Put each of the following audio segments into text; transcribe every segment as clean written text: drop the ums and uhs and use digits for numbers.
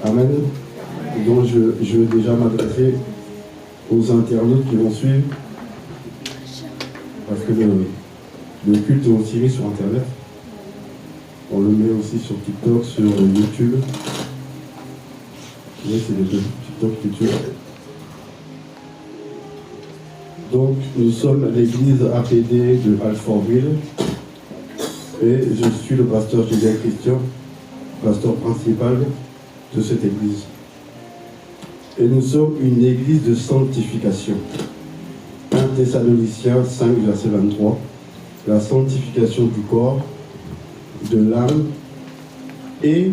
Amen. Donc je vais déjà m'adresser aux internautes qui vont suivre. Parce que le culte est aussi mis sur Internet. On le met aussi sur TikTok, sur YouTube. Oui, c'est les deux, TikTok, YouTube. Donc, nous sommes l'église APD de Alfortville. Et je suis le pasteur Julien Christian, pasteur principal de cette église. Et nous sommes une église de sanctification. 1 Thessaloniciens 5, verset 23. La sanctification du corps, de l'âme et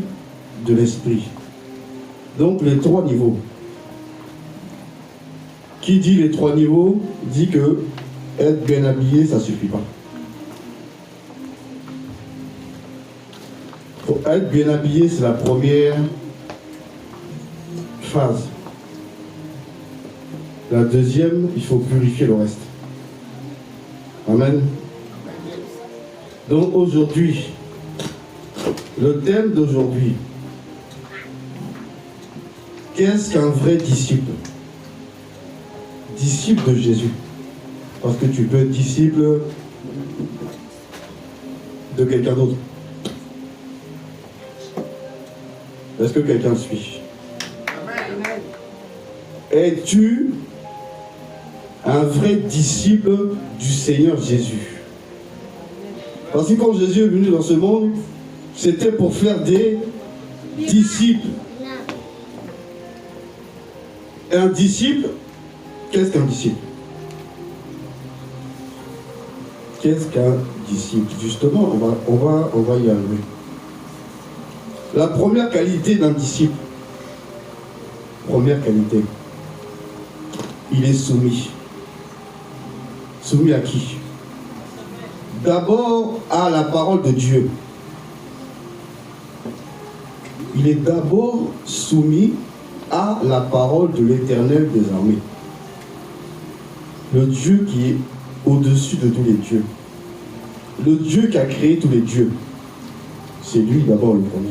de l'esprit. Donc les trois niveaux. Qui dit les trois niveaux dit que être bien habillé, ça ne suffit pas. Pour être bien habillé, c'est la première phase. La deuxième, il faut purifier le reste. Amen. Donc aujourd'hui, le thème d'aujourd'hui, qu'est-ce qu'un vrai disciple? Disciple de Jésus. Parce que tu peux être disciple de quelqu'un d'autre. Est-ce que quelqu'un suit? Es-tu un vrai disciple du Seigneur Jésus? Parce que quand Jésus est venu dans ce monde, c'était pour faire des disciples. Et un disciple, qu'est-ce qu'un disciple? Qu'est-ce qu'un disciple? Justement, on va y arriver. La première qualité d'un disciple, première qualité, il est soumis. Soumis à qui? D'abord à la parole de Dieu. Il est d'abord soumis à la parole de l'Éternel des armées. Le Dieu qui est au-dessus de tous les dieux. Le Dieu qui a créé tous les dieux. C'est lui d'abord le premier.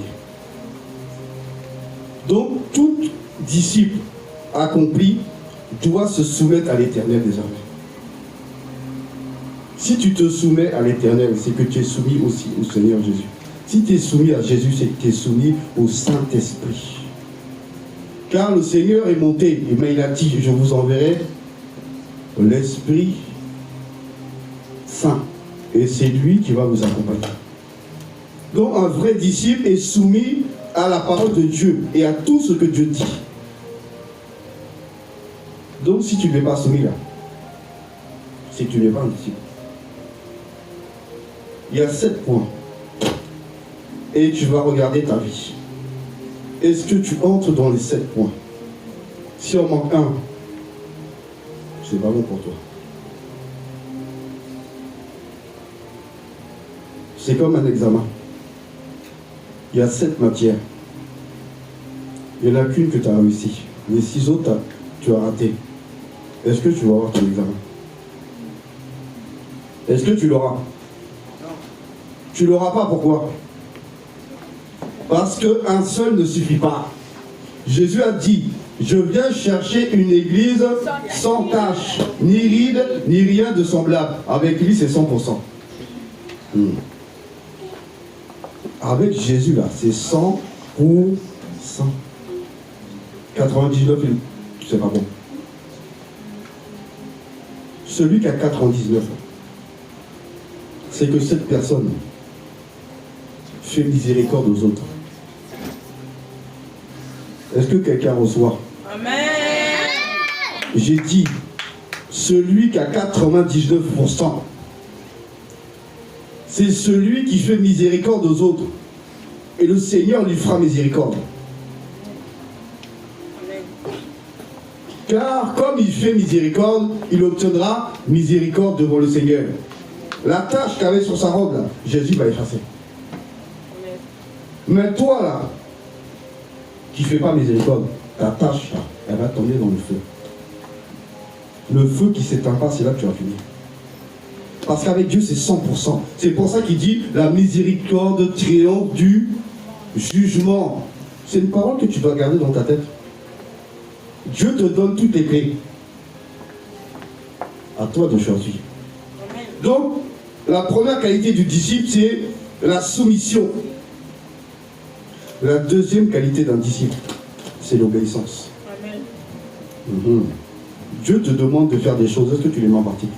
Donc, tout disciple accompli doit se soumettre à l'Éternel des armées. Si tu te soumets à l'Éternel, c'est que tu es soumis aussi au Seigneur Jésus. Si tu es soumis à Jésus, c'est que tu es soumis au Saint-Esprit. Car le Seigneur est monté, mais il a dit, je vous enverrai l'Esprit Saint. Et c'est lui qui va vous accompagner. Donc un vrai disciple est soumis à la parole de Dieu et à tout ce que Dieu dit. Donc si tu n'es pas soumis là, c'est que tu n'es pas un disciple. Il y a 7 points. Et tu vas regarder ta vie. Est-ce que tu entres dans les 7 points? Si on manque un, c'est pas bon pour toi. C'est comme un examen. Il y a 7 matières. Il n'y en a qu'une que tu as réussi. Les 6 autres, tu as raté. Est-ce que tu vas avoir ton examen? Est-ce que tu l'auras? Tu ne l'auras pas, pourquoi? Parce qu'un seul ne suffit pas. Jésus a dit, je viens chercher une église sans tache, ni ride, ni rien de semblable. Avec lui, c'est 100%. Avec Jésus, là, c'est 100%. 99, c'est pas bon. Celui qui a 99, c'est que cette personne fait miséricorde aux autres. Est-ce que quelqu'un reçoit? Amen. J'ai dit, celui qui a 99%, c'est celui qui fait miséricorde aux autres. Et le Seigneur lui fera miséricorde. Amen. Car comme il fait miséricorde, il obtiendra miséricorde devant le Seigneur. La tâche qu'avait sur sa robe, là, Jésus va effacer. Mais toi, là, qui ne fais pas miséricorde, ta tâche, là, elle va tomber dans le feu. Le feu qui ne s'éteint pas, c'est là que tu vas finir. Parce qu'avec Dieu, c'est 100%. C'est pour ça qu'il dit, la miséricorde triomphe du jugement. C'est une parole que tu dois garder dans ta tête. Dieu te donne toutes les clés. À toi de choisir. Donc, la première qualité du disciple, c'est la soumission. La deuxième qualité d'un disciple, c'est l'obéissance. Dieu te demande de faire des choses. Est-ce que tu les mets en pratique?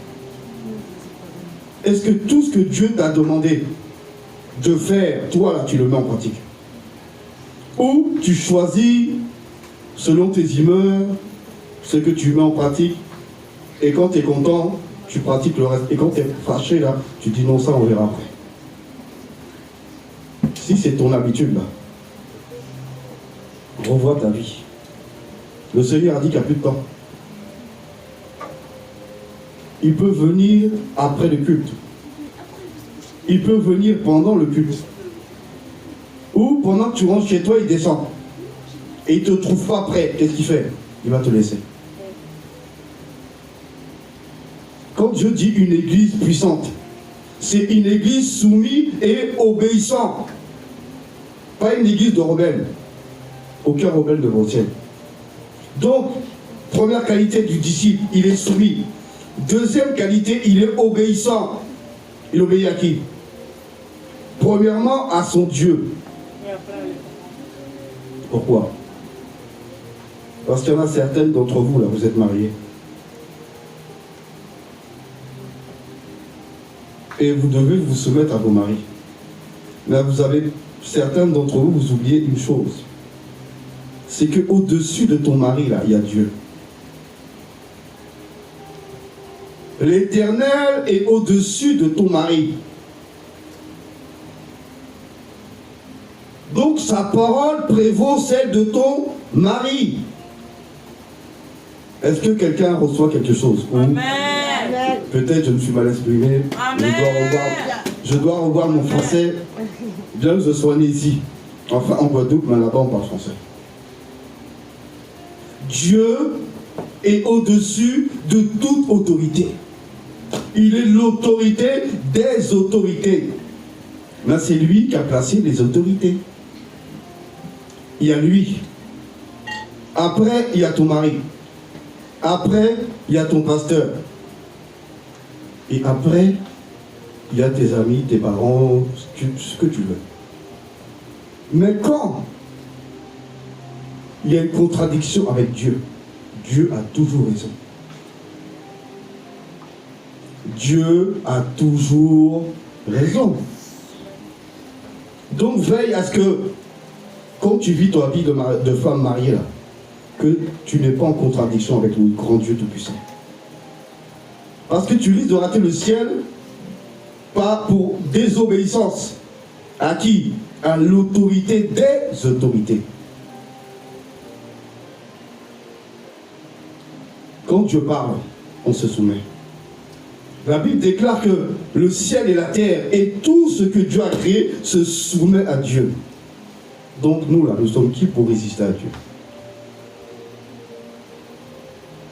Est-ce que tout ce que Dieu t'a demandé de faire, toi là, tu le mets en pratique? Ou tu choisis selon tes humeurs ce que tu mets en pratique, et quand tu es content, tu pratiques le reste. Et quand tu es fâché là, tu dis non, ça on verra après. Si c'est ton habitude là, revois ta vie. Le Seigneur a dit qu'il n'y a plus de temps. Il peut venir après le culte. Il peut venir pendant le culte. Ou pendant que tu rentres chez toi, il descend. Et il ne te trouve pas prêt. Qu'est-ce qu'il fait? Il va te laisser. Quand Dieu dit une église puissante, c'est une église soumise et obéissante. Pas une église de rebelles. Aucun rebelle ne retienne. Donc, première qualité du disciple, il est soumis. Deuxième qualité, il est obéissant. Il obéit à qui? Premièrement, à son Dieu. Pourquoi? Parce qu'il y en a certaines d'entre vous, là, vous êtes mariés. Et vous devez vous soumettre à vos maris. Mais vous avez, certains d'entre vous, vous oubliez une chose. C'est qu'au-dessus de ton mari, là, il y a Dieu. L'Éternel est au-dessus de ton mari. Donc sa parole prévaut celle de ton mari. Est-ce que quelqu'un reçoit quelque chose? Amen. Peut-être je me suis mal exprimé. Je dois revoir mon français. Bien que je sois né ici. Enfin en Guadeloupe, mais là-bas on parle français. Dieu est au-dessus de toute autorité. Il est l'autorité des autorités. Mais c'est lui qui a placé les autorités. Il y a lui. Après, il y a ton mari. Après, il y a ton pasteur. Et après, il y a tes amis, tes parents, ce que tu veux. Mais quand il y a une contradiction avec Dieu, Dieu a toujours raison. Dieu a toujours raison. Donc veille à ce que, quand tu vis ta vie de femme mariée, là, que tu n'es pas en contradiction avec le grand Dieu Tout-Puissant. Parce que tu risques de rater le ciel, pas pour désobéissance. À qui? À l'autorité des autorités. Quand Dieu parle, on se soumet. La Bible déclare que le ciel et la terre et tout ce que Dieu a créé se soumet à Dieu. Donc nous là, nous sommes qui pour résister à Dieu?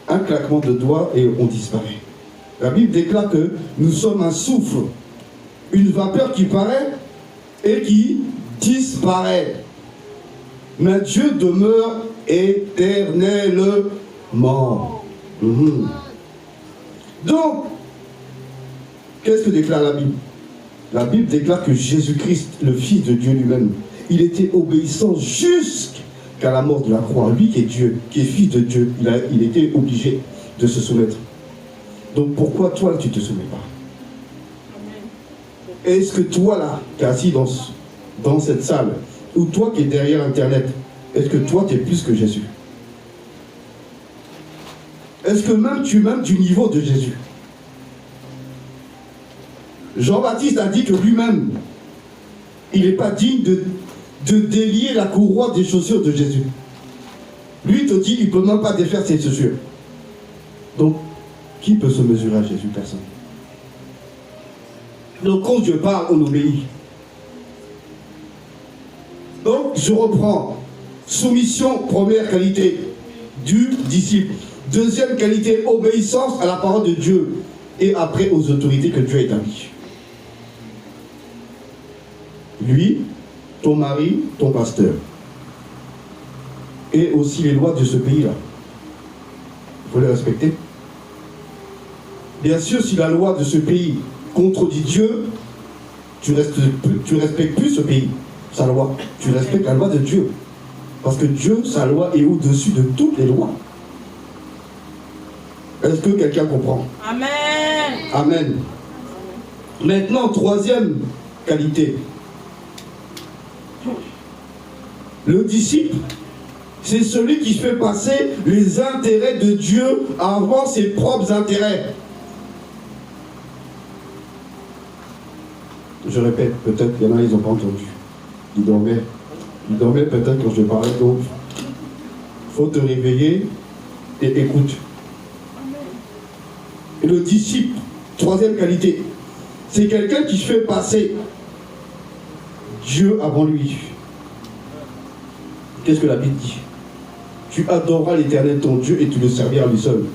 Un claquement de doigts et on disparaît. La Bible déclare que nous sommes un souffle, une vapeur qui paraît et qui disparaît. Mais Dieu demeure éternellement. Donc, qu'est-ce que déclare la Bible? La Bible déclare que Jésus-Christ, le Fils de Dieu lui-même, il était obéissant jusqu'à la mort de la croix. Lui qui est Dieu, qui est Fils de Dieu, il était obligé de se soumettre. Donc pourquoi toi, tu ne te soumets pas? Est-ce que toi, là, qui es assis dans cette salle, ou toi qui es derrière Internet, est-ce que toi, tu es plus que Jésus? Est-ce que même tu m'aimes du niveau de Jésus? Jean-Baptiste a dit que lui-même, il n'est pas digne de délier la courroie des chaussures de Jésus. Lui, il te dit, il ne peut même pas défaire ses chaussures. Donc, qui peut se mesurer à Jésus? Personne. Donc, quand Dieu parle, on obéit. Donc, je reprends. Soumission, première qualité du disciple. Deuxième qualité, obéissance à la parole de Dieu. Et après, aux autorités que Dieu a établies. Lui, ton mari, ton pasteur. et aussi les lois de ce pays-là. Il faut les respecter. Bien sûr, si la loi de ce pays contredit Dieu, tu respectes plus ce pays, sa loi. Tu respectes la loi de Dieu. Parce que Dieu, sa loi est au-dessus de toutes les lois. Est-ce que quelqu'un comprend? Amen. Amen. Maintenant, troisième qualité. Le disciple, c'est celui qui fait passer les intérêts de Dieu avant ses propres intérêts. Je répète, peut-être qu'il y en a, ils n'ont pas entendu. Ils dormaient. Ils dormaient peut-être quand je parlais, donc il faut te réveiller et écoute. Et le disciple, troisième qualité, c'est quelqu'un qui fait passer Dieu avant lui. Qu'est-ce que la Bible dit? Tu adoreras l'Éternel ton Dieu et tu le serviras lui seul.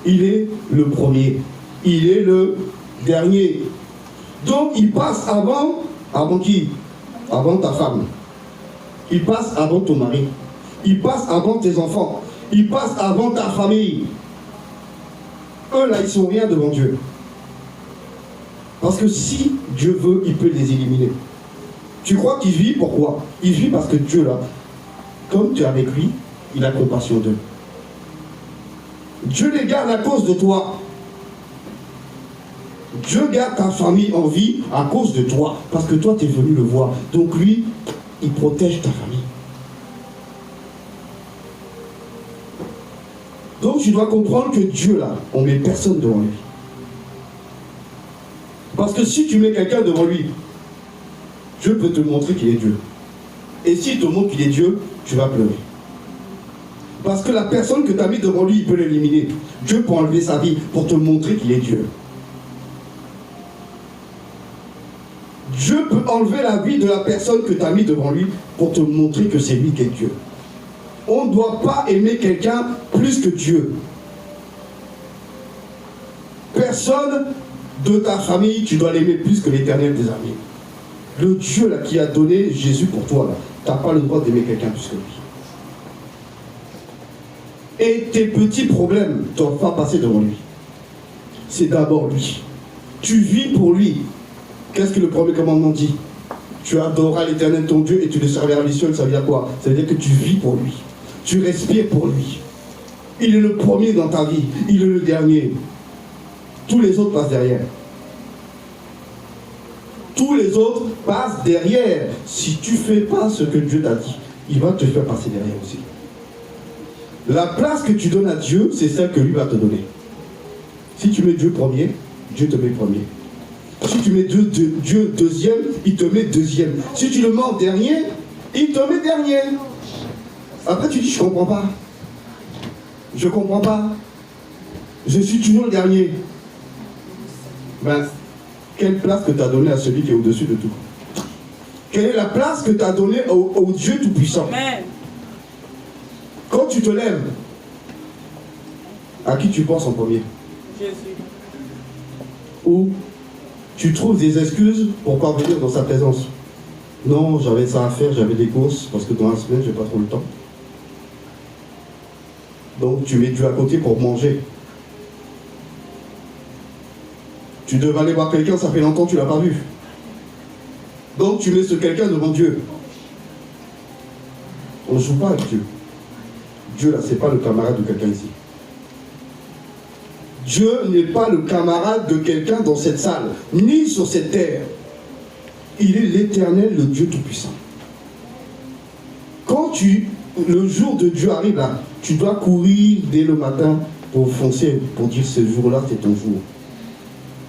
Il est le premier. Il est le dernier. Donc il passe avant qui? Avant ta femme. Il passe avant ton mari. Il passe avant tes enfants. Il passe avant ta famille. Eux là, ils sont rien devant Dieu. Parce que si Dieu veut, il peut les éliminer. Tu crois qu'il vit pourquoi? Il vit parce que Dieu là, comme tu es avec lui, il a compassion d'eux. Dieu les garde à cause de toi. Dieu garde ta famille en vie à cause de toi. Parce que toi, tu es venu le voir. Donc lui, il protège ta famille. Donc tu dois comprendre que Dieu là, on met personne devant lui. Parce que si tu mets quelqu'un devant lui, Dieu peut te montrer qu'il est Dieu. Et s'il te montre qu'il est Dieu, tu vas pleurer. Parce que la personne que tu as mis devant lui, il peut l'éliminer. Dieu peut enlever sa vie pour te montrer qu'il est Dieu. Dieu peut enlever la vie de la personne que tu as mis devant lui pour te montrer que c'est lui qui est Dieu. On ne doit pas aimer quelqu'un plus que Dieu. Personne de ta famille, tu dois l'aimer plus que l'Éternel des armées. Le Dieu là, qui a donné Jésus pour toi, tu n'as pas le droit d'aimer quelqu'un plus que lui. Et tes petits problèmes ne doivent pas passer devant lui. C'est d'abord lui. Tu vis pour lui. Qu'est-ce que le premier commandement dit? Tu adoreras l'Éternel ton Dieu et tu le serviras lui seul. Ça veut dire quoi? Ça veut dire que tu vis pour lui. Tu respires pour lui. Il est le premier dans ta vie. Il est le dernier. Tous les autres passent derrière. Tous les autres passent derrière. Si tu ne fais pas ce que Dieu t'a dit, il va te faire passer derrière aussi. La place que tu donnes à Dieu, c'est celle que lui va te donner. Si tu mets Dieu premier, Dieu te met premier. Si tu mets Dieu deuxième, il te met deuxième. Si tu le mets en dernier, il te met dernier. Après tu dis, je ne comprends pas. Je ne comprends pas. Je suis toujours le dernier. Ben, quelle place que tu as donnée à celui qui est au-dessus de tout? Quelle est la place que tu as donnée au Dieu Tout-Puissant? Amen. Quand tu te lèves, à qui tu penses en premier? Jésus. Ou tu trouves des excuses pour parvenir dans sa présence. Non, j'avais ça à faire, j'avais des courses, parce que dans la semaine, j'ai pas trop le temps. Donc tu mets Dieu à côté pour manger. Tu devais aller voir quelqu'un, ça fait longtemps que tu ne l'as pas vu. Donc tu mets ce quelqu'un devant Dieu. On ne joue pas avec Dieu. Dieu là, c'est pas le camarade de quelqu'un ici. Dieu n'est pas le camarade de quelqu'un dans cette salle, ni sur cette terre. Il est l'Éternel, le Dieu Tout-Puissant. Quand le jour de Dieu arrive là, tu dois courir dès le matin pour foncer, pour dire ce jour-là, c'est ton jour.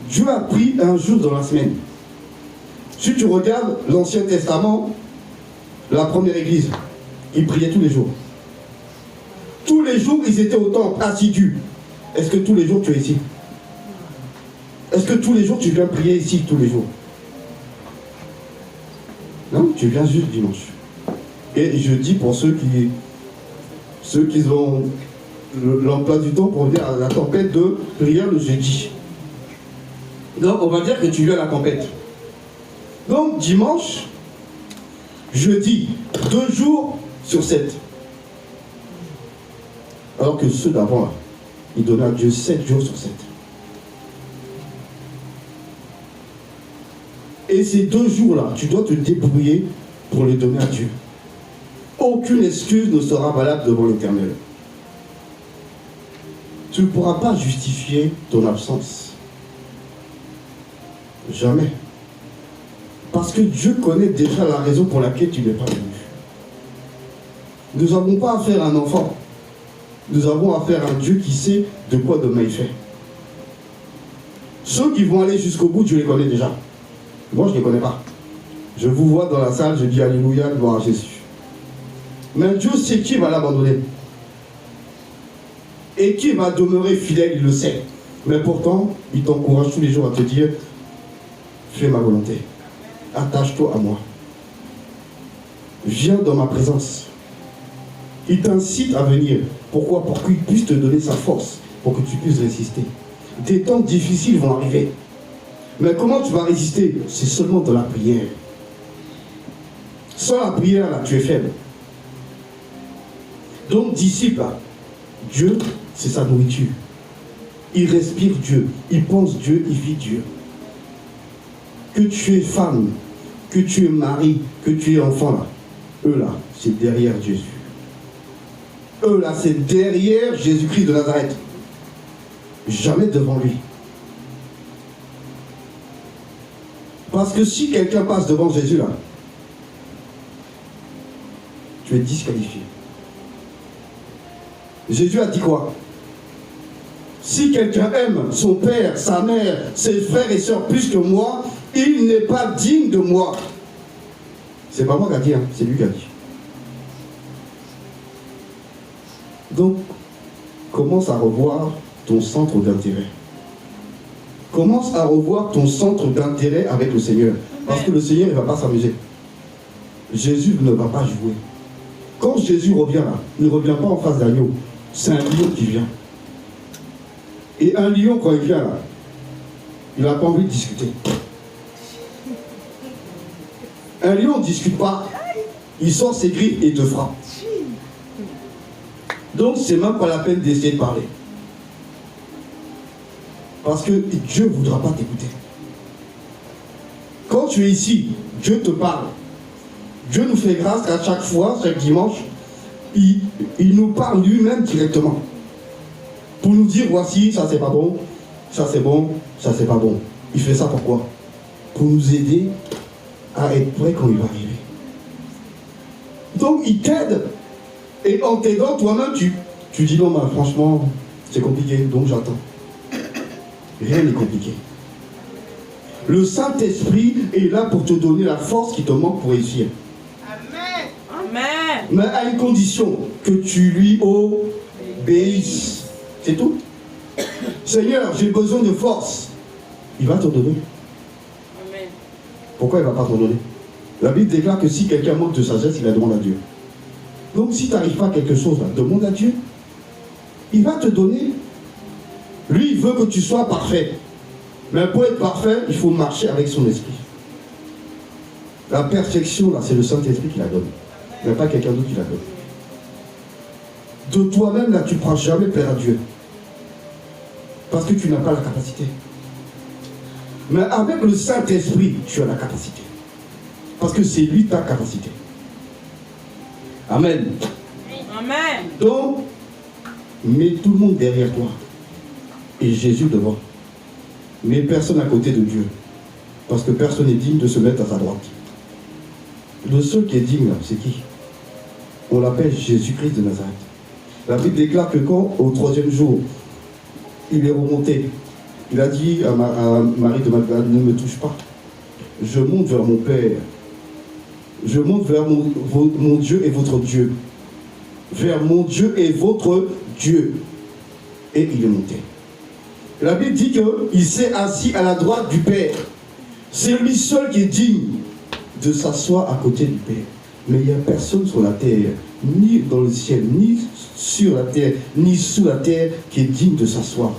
Dieu a pris un jour dans la semaine. Si tu regardes l'Ancien Testament, la première église, ils priaient tous les jours. Tous les jours, ils étaient au temple, assidus. Est-ce que tous les jours, tu es ici? Est-ce que tous les jours, tu viens prier ici, tous les jours? Non, tu viens juste dimanche. Et je dis pour ceux qui ont l'emploi du temps pour venir à la tempête de prière le jeudi. Donc, on va dire que tu viens à la tempête. Donc, dimanche, jeudi, 2 jours sur 7. Alors que ceux d'avant, là, ils donnaient à Dieu 7 jours sur 7. Et ces 2 jours-là, tu dois te débrouiller pour les donner à Dieu. Aucune excuse ne sera valable devant l'Éternel. Tu ne pourras pas justifier ton absence. Jamais. Parce que Dieu connaît déjà la raison pour laquelle tu n'es pas venu. Nous n'avons pas affaire à un enfant. Nous avons affaire à un Dieu qui sait de quoi demain il fait. Ceux qui vont aller jusqu'au bout, Dieu les connaît déjà. Moi, je ne les connais pas. Je vous vois dans la salle, je dis Alléluia, gloire à Jésus. Mais Dieu sait qui va l'abandonner. Et qui va demeurer fidèle, il le sait. Mais pourtant, il t'encourage tous les jours à te dire, fais ma volonté. Attache-toi à moi. Viens dans ma présence. Il t'incite à venir. Pourquoi? Pour qu'il puisse te donner sa force, pour que tu puisses résister. Des temps difficiles vont arriver. Mais comment tu vas résister? C'est seulement dans la prière. Sans la prière, là, tu es faible. Donc, disciple, Dieu, c'est sa nourriture. Il respire Dieu, il pense Dieu, il vit Dieu. Que tu es femme, que tu es mari, que tu es enfant, là, eux là, c'est derrière Jésus. Eux là, c'est derrière Jésus-Christ de Nazareth. Jamais devant lui. Parce que si quelqu'un passe devant Jésus là, tu es disqualifié. Jésus a dit quoi? Si quelqu'un aime son père, sa mère, ses frères et sœurs plus que moi, il n'est pas digne de moi. C'est pas moi qui a dit, hein, c'est lui qui a dit. Donc, commence à revoir ton centre d'intérêt. Commence à revoir ton centre d'intérêt avec le Seigneur. Parce que le Seigneur ne va pas s'amuser. Jésus ne va pas jouer. Quand Jésus revient là, il ne revient pas en face d'agneau. C'est un lion qui vient. Et un lion, quand il vient là, il n'a pas envie de discuter. Un lion ne discute pas. Il sort ses griffes et te frappe. Donc, c'est même pas la peine d'essayer de parler. Parce que Dieu ne voudra pas t'écouter. Quand tu es ici, Dieu te parle. Dieu nous fait grâce qu'à chaque fois, chaque dimanche, il nous parle lui-même directement. Pour nous dire, voici, ça c'est pas bon, ça c'est bon, ça c'est pas bon. Il fait ça pourquoi? Pour nous aider à être prêts quand il va arriver. Donc il t'aide. Et en t'aidant, toi-même, tu dis non, mais franchement, c'est compliqué, donc j'attends. Rien n'est compliqué. Le Saint-Esprit est là pour te donner la force qui te manque pour réussir. Amen. Amen. Mais à une condition, que tu lui obéisses. C'est tout. Seigneur, j'ai besoin de force. Il va te donner. Amen. Pourquoi il ne va pas te donner? La Bible déclare que si quelqu'un manque de sagesse, il la demande à Dieu. Donc si tu n'arrives pas à quelque chose, là, demande à Dieu. Il va te donner. Lui, il veut que tu sois parfait. Mais pour être parfait, il faut marcher avec son esprit. La perfection, là, c'est le Saint-Esprit qui la donne. Mais pas quelqu'un d'autre qui la donne. De toi-même, là, tu ne pourras jamais plaire à Dieu. Parce que tu n'as pas la capacité. Mais avec le Saint-Esprit, tu as la capacité. Parce que c'est lui ta capacité. Amen. Amen. Donc, mets tout le monde derrière toi. Et Jésus devant. Mets personne à côté de Dieu. Parce que personne n'est digne de se mettre à sa droite. Le seul qui est digne, là, c'est qui? On l'appelle Jésus-Christ de Nazareth. La Bible déclare que quand, au 3e jour, il est remonté, il a dit à Marie de Magdalene, ne me touche pas. Je monte vers mon Père. Je monte vers mon Dieu et votre Dieu. Vers mon Dieu et votre Dieu. Et il est monté. La Bible dit qu'il s'est assis à la droite du Père. C'est lui seul qui est digne de s'asseoir à côté du Père. Mais il n'y a personne sur la terre, ni dans le ciel, ni sur la terre, ni sous la terre, qui est digne de s'asseoir.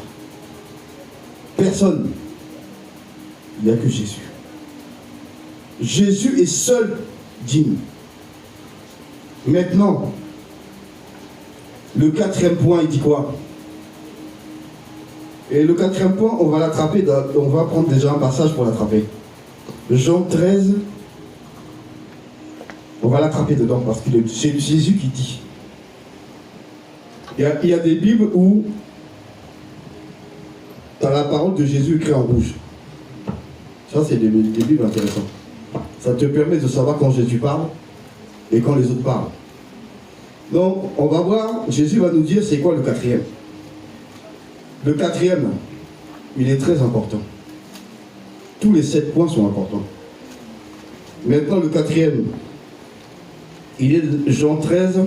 Personne. Il n'y a que Jésus. Jésus est seul digne. Maintenant, Le quatrième point, il dit quoi? Et le quatrième point, on va l'attraper, on va prendre déjà un passage pour l'attraper. Jean 13, on va l'attraper dedans parce que c'est Jésus qui dit. Il y a des Bibles où tu as la parole de Jésus écrite en rouge. Ça, c'est des Bibles intéressantes. Ça te permet de savoir quand Jésus parle et quand les autres parlent. Donc, on va voir, Jésus va nous dire c'est quoi le quatrième. Le quatrième, il est très important. Tous les 7 points sont importants. Maintenant, le quatrième, il est de Jean 13,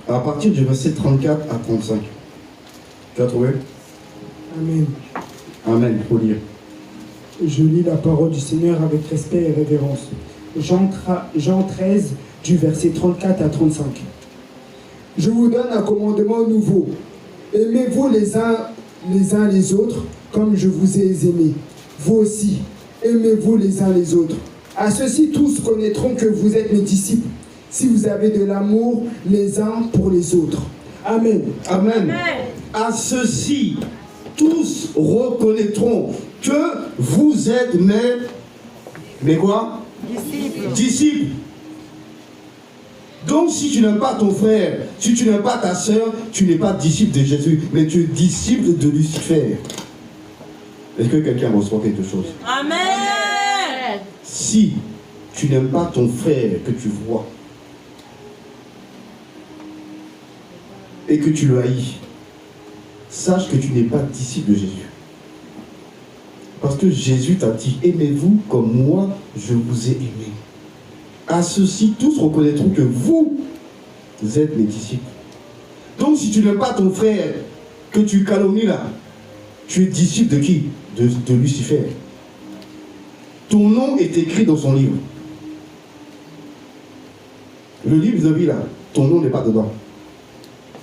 à partir du verset 34 à 35. Tu as trouvé? Amen. Amen, il faut lire. Je lis la parole du Seigneur avec respect et révérence. Jean 13, du verset 34 à 35. Je vous donne un commandement nouveau. Aimez-vous les uns les autres comme je vous ai aimés. Vous aussi, aimez-vous les uns les autres. À ceux-ci, tous connaîtront que vous êtes mes disciples, si vous avez de l'amour les uns pour les autres. Amen. Amen. Amen. À ceux-ci, tous reconnaîtront que vous êtes mes quoi? Disciples. Donc si tu n'aimes pas ton frère, si tu n'aimes pas ta soeur, tu n'es pas disciple de Jésus, mais tu es disciple de Lucifer. Est-ce que quelqu'un reçoit quelque chose? Amen. Si tu n'aimes pas ton frère que tu vois et que tu le haïs, sache que tu n'es pas disciple de Jésus. Parce que Jésus t'a dit, aimez-vous comme moi je vous ai aimé. À ceux-ci, tous reconnaîtront que vous êtes mes disciples. Donc si tu n'aimes pas ton frère que tu calomnies là, tu es disciple de qui? De Lucifer. Ton nom est écrit dans son livre. Le livre de vie là, ton nom n'est pas dedans.